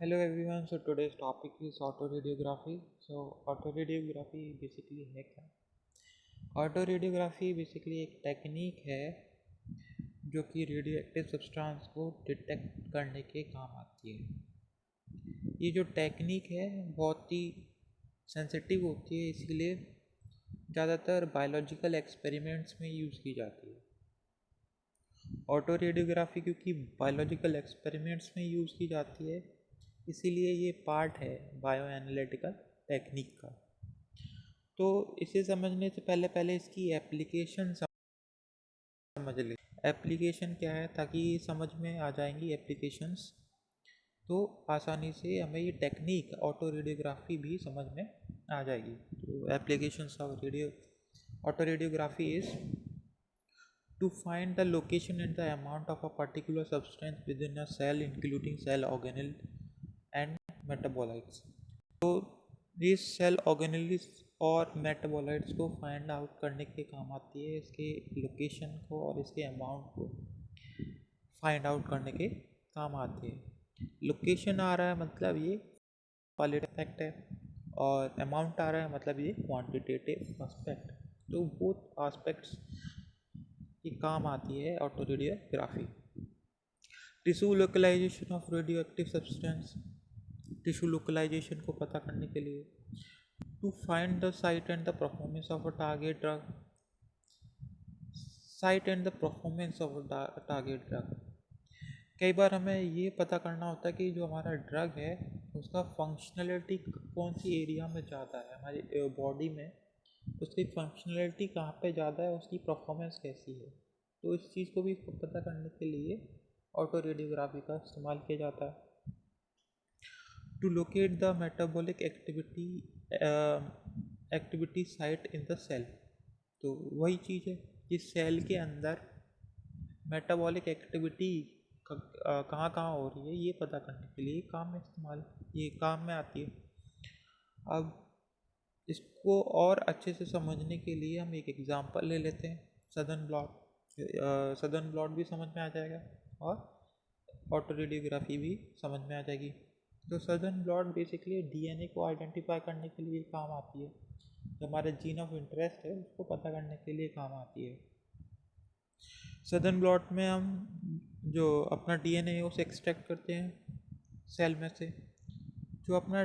Hello everyone. So today's topic is autoradiography. So autoradiography basically है क्या? ऑटोरेडियोग्राफी basically एक technique है जो कि रेडियो एक्टिव सब्सटेंस को डिटेक्ट करने के काम आती है। ये जो टेक्निक है बहुत ही सेंसिटिव होती है, इसीलिए ज़्यादातर बायोलॉजिकल एक्सपेरिमेंट्स में यूज़ की जाती है। ऑटोरेडियोग्राफी क्योंकि बायोलॉजिकल एक्सपेरिमेंट्स में यूज़ की जाती है, इसीलिए ये पार्ट है बायो एनालिटिकल टेक्निक का। तो इसे समझने से पहले पहले इसकी एप्लीकेशन समझ ले। एप्लीकेशन क्या है, ताकि समझ में आ जाएंगी एप्लीकेशंस, तो आसानी से हमें ये टेक्निक ऑटो रेडियोग्राफी भी समझ में आ जाएगी। तो applications of radio auto radiography is to find the location and the amount of a particular substance within a cell including cell organelle and metabolites। तो इस सेल ऑर्गेनेल्स और मेटाबोलाइट्स को find out करने के काम आती है, इसके लोकेशन को और इसके अमाउंट को फाइंड आउट करने के काम आती है। लोकेशन आ रहा है मतलब ये क्वालिटेटिव एस्पेक्ट है, और अमाउंट आ रहा है मतलब ये क्वांटिटेटिव एस्पेक्ट। तो बोथ एस्पेक्ट्स की काम आती है autoradiography. Tissue localisation of radioactive substance, tissue localisation को पता करने के लिए। To find the site and the performance of a target drug, site and the performance of a target drug. कई बार हमें ये पता करना होता है कि जो हमारा ड्रग है उसका फंक्शनलिटी कौन सी एरिया में ज़्यादा है हमारी बॉडी में, उसकी फंक्शनलिटी कहाँ पे ज़्यादा है, उसकी परफॉर्मेंस कैसी है। तो इस चीज़ को भी पता करने के लिए ऑटो रेडियोग्राफी का इस्तेमाल किया जाता है। To locate the metabolic activity site in the cell, तो वही चीज़ है कि सेल के अंदर मेटाबॉलिक एक्टिविटी कहाँ कहाँ हो रही है, ये पता करने के लिए ये काम में आती है। अब इसको और अच्छे से समझने के लिए हम एक एग्जांपल ले लेते हैं, सदर्न ब्लॉट। सदर्न ब्लॉट भी समझ में आ जाएगा और ऑटो रेडियोग्राफी भी समझ में आ जाएगी। तो सदर्न ब्लॉट बेसिकली डीएनए को आइडेंटिफाई करने के लिए काम आती है, जो हमारे जीन ऑफ इंटरेस्ट है उसको पता करने के लिए काम आती है। सदर्न ब्लॉट में हम जो अपना डीएनए है उसे एक्सट्रैक्ट करते हैं सेल में से। जो अपना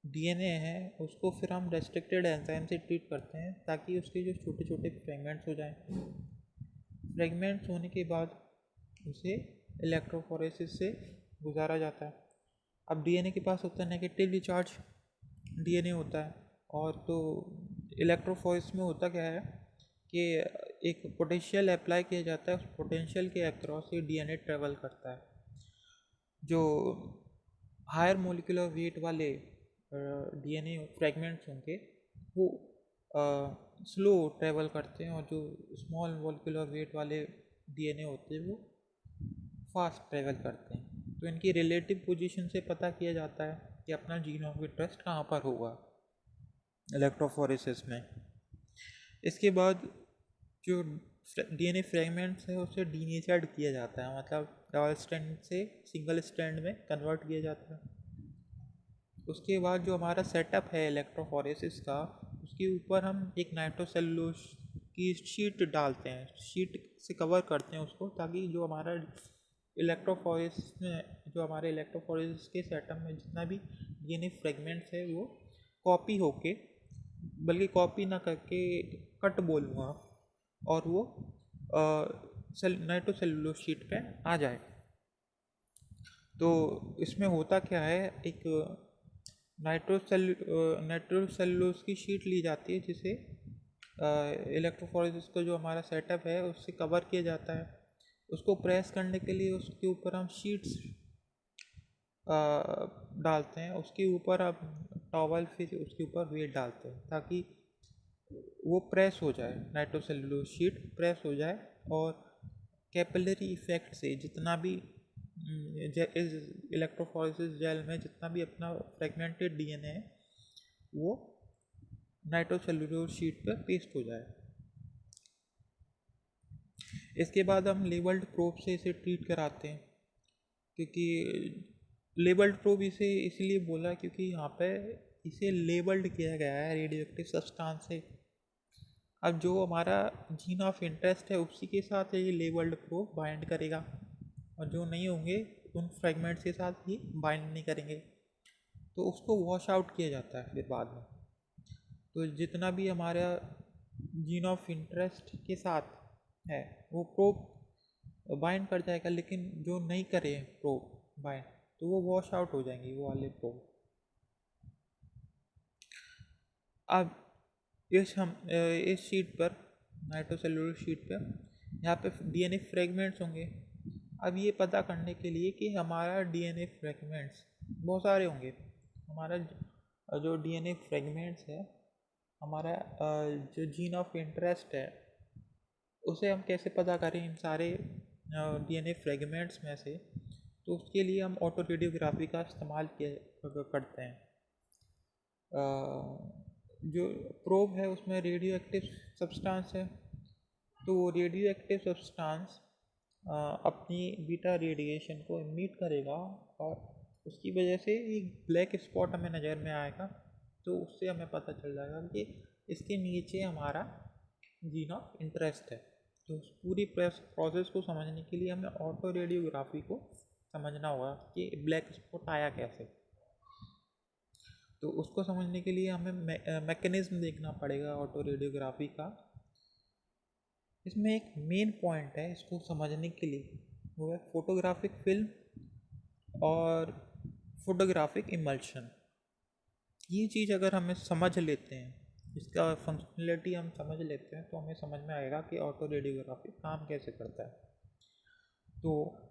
डीएनए है उसको फिर हम रेस्ट्रिक्टेड एंजाइम से ट्रीट करते हैं, ताकि उसके जो छोटे छोटे फ्रेगमेंट्स हो जाएं। फ्रेगमेंट्स होने के बाद उसे इलेक्ट्रोफोरेसिस से गुजारा जाता है। अब डीएनए के पास होता है नेगेटिवली चार्ज डीएनए होता है, और तो इलेक्ट्रोफोरेसिस में होता क्या है कि एक पोटेंशियल अप्लाई किया जाता है, उस पोटेंशियल के अक्रॉस ही डीएनए ट्रेवल करता है। जो हायर मोलिकुलर वेट वाले डीएनए फ्रेगमेंट्स होंगे वो स्लो ट्रेवल करते हैं, और जो स्मॉल मोलिकुलर वेट वाले डीएनए होते हैं वो फास्ट ट्रेवल करते हैं। तो इनकी रिलेटिव पोजीशन से पता किया जाता है कि अपना जीन ऑफ इंटरेस्ट कहाँ पर होगा इलेक्ट्रोफोरेसिस में। इसके बाद जो डीएनए फ्रेगमेंट्स है उसे डीनेचर्ड किया जाता है, मतलब डबल स्ट्रैंड से सिंगल स्ट्रैंड में कन्वर्ट किया जाता है। उसके बाद जो हमारा सेटअप है इलेक्ट्रोफोरेसिस का, उसके ऊपर हम एक नाइट्रोसेलुलोज की शीट डालते हैं, शीट से कवर करते हैं उसको, ताकि जो हमारा इलेक्ट्रोफोरेसिस में जो हमारे इलेक्ट्रोफोरेसिस के सेटअप में जितना भी डीएनए फ्रेगमेंट्स है वो कॉपी होके, बल्कि कॉपी ना करके कट बोलूँगा, और वो नाइट्रोसेलुलोज शीट पे आ जाए। तो इसमें होता क्या है, एक नाइट्रोसेलुलोज की शीट ली जाती है, जिसे इलेक्ट्रोफोरेसिस का जो हमारा सेटअप है उससे कवर किया जाता है। उसको प्रेस करने के लिए उसके ऊपर हम शीट्स डालते हैं, उसके ऊपर अब टॉवल फिर उसके ऊपर वेट डालते हैं, ताकि वो प्रेस हो जाए, नाइट्रोसेलुलोज शीट प्रेस हो जाए, और कैपिलरी इफेक्ट से जितना भी इस इलेक्ट्रोफोरेसिस जेल में जितना भी अपना फ्रेगमेंटेड डीएनए है वो नाइट्रोसेलुलोज शीट पर पेस्ट हो जाए। इसके बाद हम लेवल्ड प्रोब से इसे ट्रीट कराते हैं, क्योंकि लेबल्ड प्रोब इसे इसलिए बोला क्योंकि यहाँ पे इसे लेबल्ड किया गया है रेडियो एक्टिव सब्सटेंस से। अब जो हमारा जीन ऑफ इंटरेस्ट है उसी के साथ ये लेबल्ड प्रोब बाइंड करेगा, और जो नहीं होंगे उन फ्रेगमेंट्स के साथ ये बाइंड नहीं करेंगे, तो उसको वॉश आउट किया जाता है फिर बाद में। तो जितना भी हमारा जीन ऑफ इंटरेस्ट के साथ है वो प्रोब बाइंड कर जाएगा, लेकिन जो नहीं करे प्रोब बाइंड तो वो वॉश आउट हो जाएंगी वो वाले प्रोब। अब इस शीट पर, नाइट्रोसेलुलर शीट पर, यहाँ पे डीएनए फ्रेगमेंट्स होंगे। अब ये पता करने के लिए कि हमारा डीएनए फ्रेगमेंट्स बहुत सारे होंगे, हमारा जो डीएनए फ्रेगमेंट्स है, हमारा जो जीन ऑफ इंटरेस्ट है उसे हम कैसे पता करें इन सारे डीएनए फ्रेगमेंट्स में से। तो उसके लिए हम ऑटो रेडियोग्राफी का इस्तेमाल करते हैं। जो प्रोब है उसमें रेडियो एक्टिव सब्सटेंस है, तो वो रेडियो एक्टिव सब्सटेंस अपनी बीटा रेडिएशन को इमिट करेगा, और उसकी वजह से एक ब्लैक स्पॉट हमें नज़र में आएगा। तो उससे हमें पता चल जाएगा कि इसके नीचे हमारा जीन ऑफ इंटरेस्ट है। तो उस पूरी प्रोसेस को समझने के लिए हमें ऑटो रेडियोग्राफी को समझना होगा कि ब्लैक स्पॉट आया कैसे। तो उसको समझने के लिए हमें मैकेनिज्म देखना पड़ेगा ऑटो रेडियोग्राफी का। इसमें एक मेन पॉइंट है इसको समझने के लिए, वो है फोटोग्राफिक फिल्म और फोटोग्राफिक इमल्शन। ये चीज़ अगर हमें समझ लेते हैं, इसका फंक्शनलिटी हम समझ लेते हैं, तो हमें समझ में आएगा कि ऑटो रेडियोग्राफी काम कैसे करता है। तो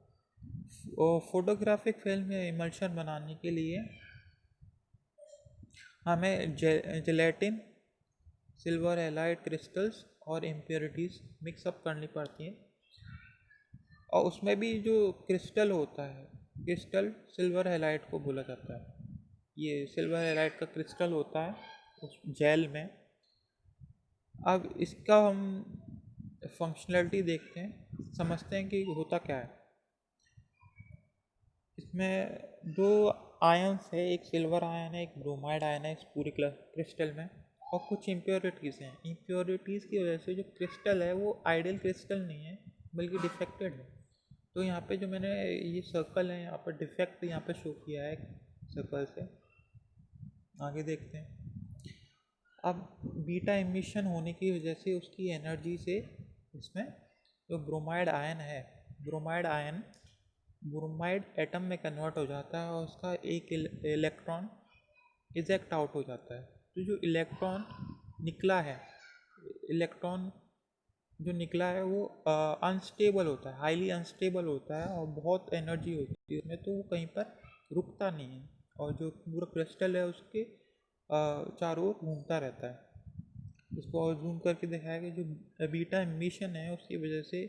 फोटोग्राफिक फिल्म या इमल्शन बनाने के लिए हमें जेलेटिन, सिल्वर हैलाइड क्रिस्टल्स और इम्प्योरिटीज़ मिक्सअप करनी पड़ती हैं। और उसमें भी जो क्रिस्टल होता है, क्रिस्टल सिल्वर हैलाइड को बोला जाता है। ये सिल्वर हैलाइड का क्रिस्टल होता है उस जेल में। अब इसका हम फंक्शनलिटी देखते हैं, समझते हैं कि होता क्या है। इसमें दो आयन्स है, एक सिल्वर आयन है, एक ब्रोमाइड आयन है इस पूरे क्रिस्टल में, और कुछ इम्प्योरिटीज़ हैं। इम्प्योरिटीज़ की वजह से जो क्रिस्टल है वो आइडियल क्रिस्टल नहीं है बल्कि डिफेक्टेड है। तो यहाँ पे जो मैंने ये सर्कल है यहाँ पर डिफेक्ट यहाँ पे शो किया है सर्कल से। आगे देखते हैं। अब बीटा इमिशन होने की वजह से उसकी एनर्जी से इसमें जो ब्रोमाइड आयन है, ब्रोमाइड आयन ब्रोमाइड एटम में कन्वर्ट हो जाता है और उसका एक इलेक्ट्रॉन इजेक्ट आउट हो जाता है। तो जो इलेक्ट्रॉन निकला है, इलेक्ट्रॉन जो निकला है वो अनस्टेबल होता है, हाईली अनस्टेबल होता है, और बहुत एनर्जी होती है उसमें, तो वो कहीं पर रुकता नहीं है, और जो पूरा क्रिस्टल है उसके चारों ओर घूमता रहता है। इसको और जूम करके दिखाया कि जो बीटा इमिशन है उसकी वजह से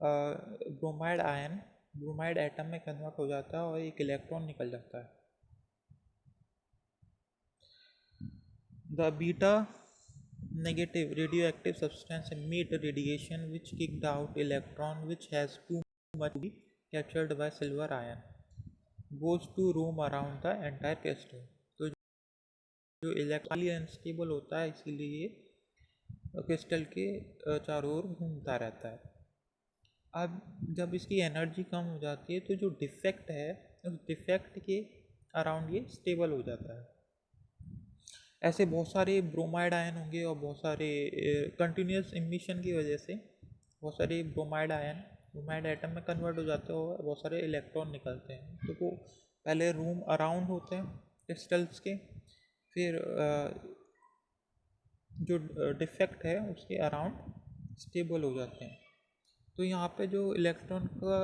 ब्रोमाइड आयन ब्रोमाइड एटम में कन्वर्ट हो जाता है और एक इलेक्ट्रॉन निकल जाता है। The beta negative radioactive substance emit radiation which kicked out electron which has too much to be captured by silver ion goes to roam around the entire crystal। तो जो इलेक्ट्रॉन अनस्टेबल होता है इसीलिए crystal के चारों ओर घूमता रहता है। अब जब इसकी एनर्जी कम हो जाती है तो जो डिफेक्ट है उस डिफेक्ट के अराउंड ये स्टेबल हो जाता है। ऐसे बहुत सारे ब्रोमाइड आयन होंगे और बहुत सारे कंटिन्यूस इमिशन की वजह से बहुत सारे ब्रोमाइड आयन ब्रोमाइड एटम में कन्वर्ट हो जाते हैं और बहुत सारे इलेक्ट्रॉन निकलते हैं। तो वो पहले रूम अराउंड होते हैं क्रिस्टल्स के, फिर जो डिफेक्ट है उसके अराउंड स्टेबल हो जाते हैं। तो यहाँ पे जो इलेक्ट्रॉन का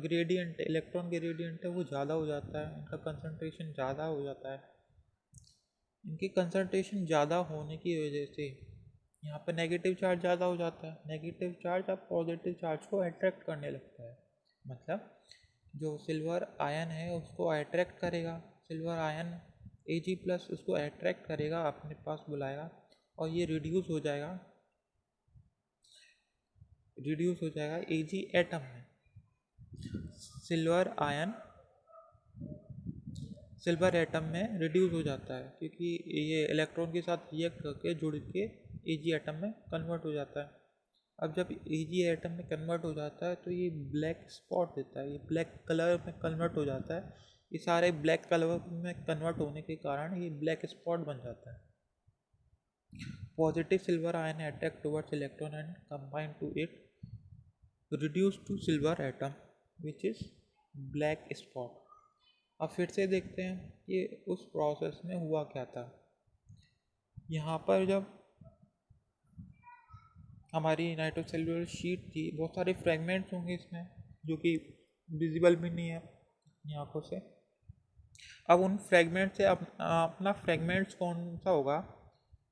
ग्रेडियंट इलेक्ट्रॉन ग्रेडियंट है वो ज़्यादा हो जाता है, इनका कंसंट्रेशन ज़्यादा हो जाता है। इनकी कंसंट्रेशन ज़्यादा होने की वजह से यहाँ पे नेगेटिव चार्ज ज़्यादा हो जाता है। नेगेटिव चार्ज अब पॉजिटिव चार्ज को अट्रैक्ट करने लगता है, मतलब जो सिल्वर आयन है उसको अट्रैक्ट करेगा, सिल्वर आयन Ag+ उसको अट्रैक्ट करेगा, अपने पास बुलाएगा, और ये रिड्यूस हो जाएगा Ag एटम में। सिल्वर आयन सिल्वर एटम में रिड्यूस हो जाता है, क्योंकि ये इलेक्ट्रॉन के साथ रिएक्ट करके जुड़ के Ag एटम में कन्वर्ट हो जाता है। अब जब Ag एटम में कन्वर्ट हो जाता है तो ये ब्लैक स्पॉट देता है, ये ब्लैक कलर में कन्वर्ट हो जाता है। ये सारे ब्लैक कलर में कन्वर्ट होने के कारण ये ब्लैक स्पॉट बन जाता है। Positive silver ion attack towards electron and combine to it reduce to silver atom which is black spot. अब फिर से देखते हैं कि उस प्रोसेस में हुआ क्या था। यहाँ पर जब हमारी नाइट्रोसेल्युलर शीट थी, बहुत सारे फ्रेगमेंट्स होंगे इसमें जो कि विजिबल भी नहीं है अपनी आँखों से। अब उन फ्रेगमेंट से अपना फ्रेगमेंट्स कौन सा होगा,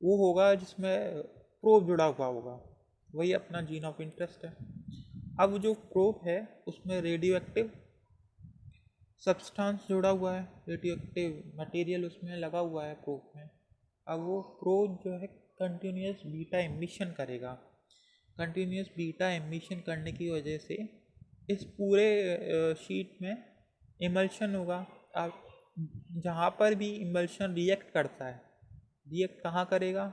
वो होगा जिसमें प्रोब जुड़ा हुआ होगा, वही अपना जीन ऑफ इंटरेस्ट है। अब जो प्रोब है उसमें रेडियो एक्टिव सब्सटेंस जुड़ा हुआ है, रेडियो एक्टिव मटेरियल उसमें लगा हुआ है प्रोब में। अब वो प्रोब जो है कंटिन्यूस बीटा एमिशन करेगा। कंटिन्यूस बीटा एमिशन करने की वजह से इस पूरे शीट में इमल्शन होगा। अब जहाँ पर भी इमल्शन रिएक्ट करता है, रिएक्ट कहाँ करेगा,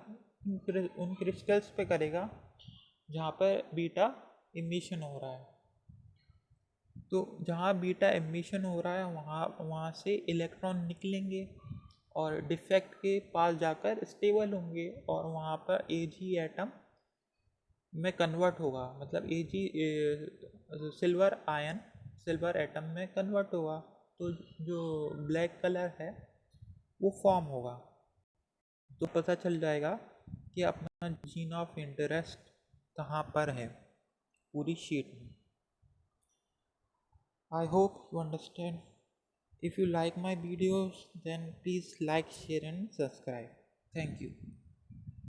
उन क्रिस्टल्स पे करेगा जहाँ पर बीटा एमिशन हो रहा है। तो जहाँ बीटा एमिशन हो रहा है वहाँ से इलेक्ट्रॉन निकलेंगे और डिफेक्ट के पास जाकर स्टेबल होंगे और वहाँ पर Ag एटम में कन्वर्ट होगा, मतलब Ag silver ion silver atom में कन्वर्ट होगा, तो जो ब्लैक कलर है वो फॉर्म होगा। तो पता चल जाएगा कि अपना जीन ऑफ इंटरेस्ट कहाँ पर है पूरी शीट में। I hope you understand. If you like my videos, then please like, share and subscribe. Thank you.